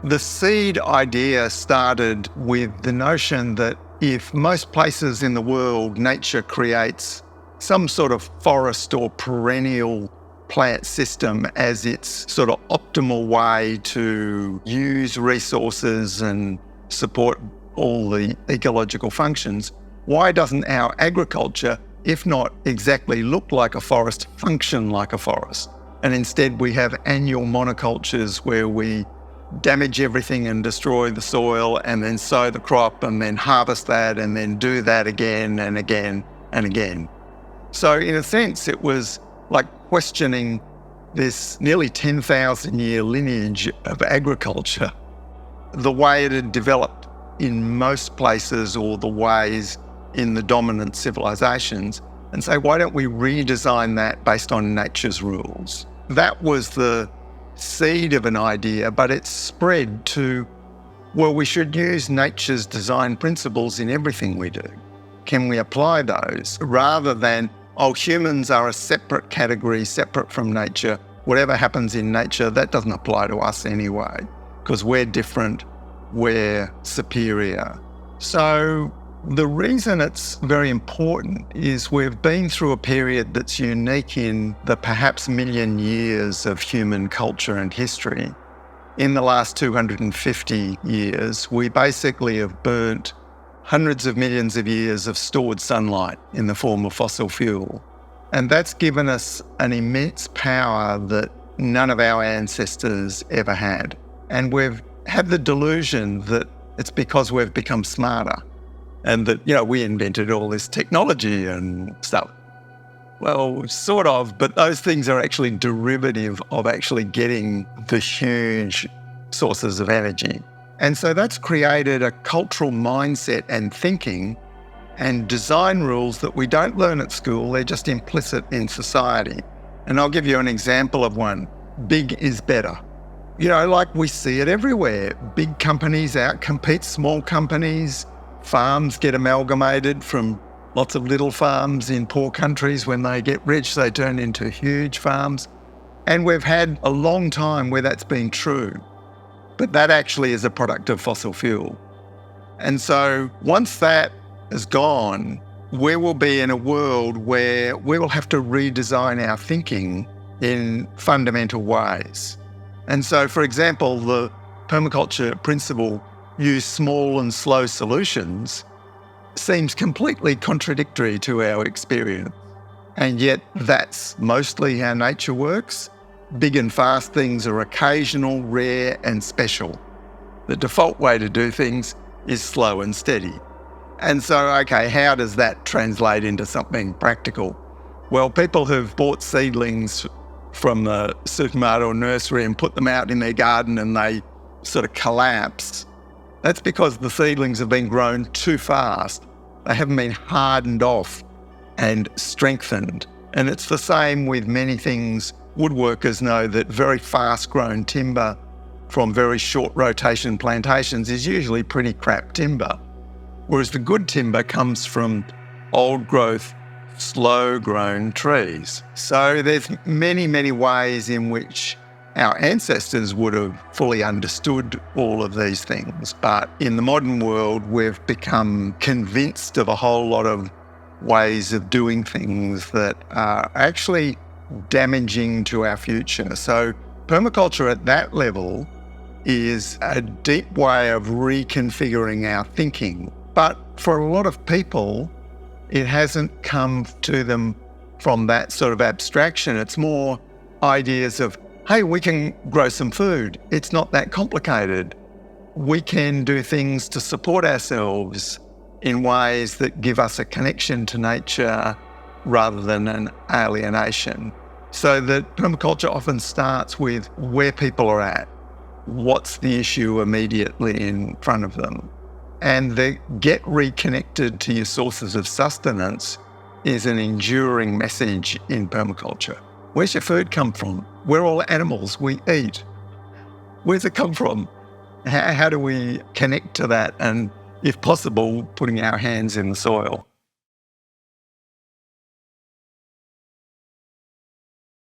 The seed idea started with the notion that if most places in the world, nature creates some sort of forest or perennial plant system as its sort of optimal way to use resources and support all the ecological functions, why doesn't our agriculture, if not exactly look like a forest, function like a forest? And instead we have annual monocultures where we damage everything and destroy the soil and then sow the crop and then harvest that and then do that again and again and again. So in a sense, it was like questioning this nearly 10,000 year lineage of agriculture, the way it had developed in most places or the ways in the dominant civilizations, and say, why don't we redesign that based on nature's rules? That was the seed of an idea, but it's spread to, well, we should use nature's design principles in everything we do. Can we apply those rather than, oh, humans are a separate category, separate from nature. Whatever happens in nature, that doesn't apply to us anyway, because we're different, we're superior. So the reason it's very important is we've been through a period that's unique in the perhaps million years of human culture and history. In the last 250 years, we basically have burnt hundreds of millions of years of stored sunlight in the form of fossil fuel. And that's given us an immense power that none of our ancestors ever had. And we've had the delusion that it's because we've become smarter and that, we invented all this technology and stuff. Well, sort of, but those things are actually derivative of actually getting the huge sources of energy. And so that's created a cultural mindset and thinking and design rules that we don't learn at school. They're just implicit in society. And I'll give you an example of one. Big is better. Like we see it everywhere. Big companies outcompete small companies. Farms get amalgamated from lots of little farms in poor countries. When they get rich, they turn into huge farms. And we've had a long time where that's been true. But that actually is a product of fossil fuel. And so once that is gone, we will be in a world where we will have to redesign our thinking in fundamental ways. And so, for example, the permaculture principle, use small and slow solutions, seems completely contradictory to our experience. And yet that's mostly how nature works. Big and fast things are occasional, rare and special. The default way to do things is slow and steady. And so, okay, how does that translate into something practical? Well, people who've bought seedlings from the supermarket or nursery and put them out in their garden and they sort of collapse, that's because the seedlings have been grown too fast. They haven't been hardened off and strengthened. And it's the same with many things. Woodworkers know that very fast-grown timber from very short rotation plantations is usually pretty crap timber, whereas the good timber comes from old-growth, slow-grown trees. So there's many, many ways in which our ancestors would have fully understood all of these things. But in the modern world, we've become convinced of a whole lot of ways of doing things that are actually damaging to our future. So permaculture at that level is a deep way of reconfiguring our thinking. But for a lot of people, it hasn't come to them from that sort of abstraction. It's more ideas of, hey, we can grow some food. It's not that complicated. We can do things to support ourselves in ways that give us a connection to nature rather than an alienation. So that permaculture often starts with where people are at. What's the issue immediately in front of them? And the get reconnected to your sources of sustenance is an enduring message in permaculture. Where's your food come from? We're all animals, we eat. Where's it come from? How do we connect to that? And if possible, putting our hands in the soil.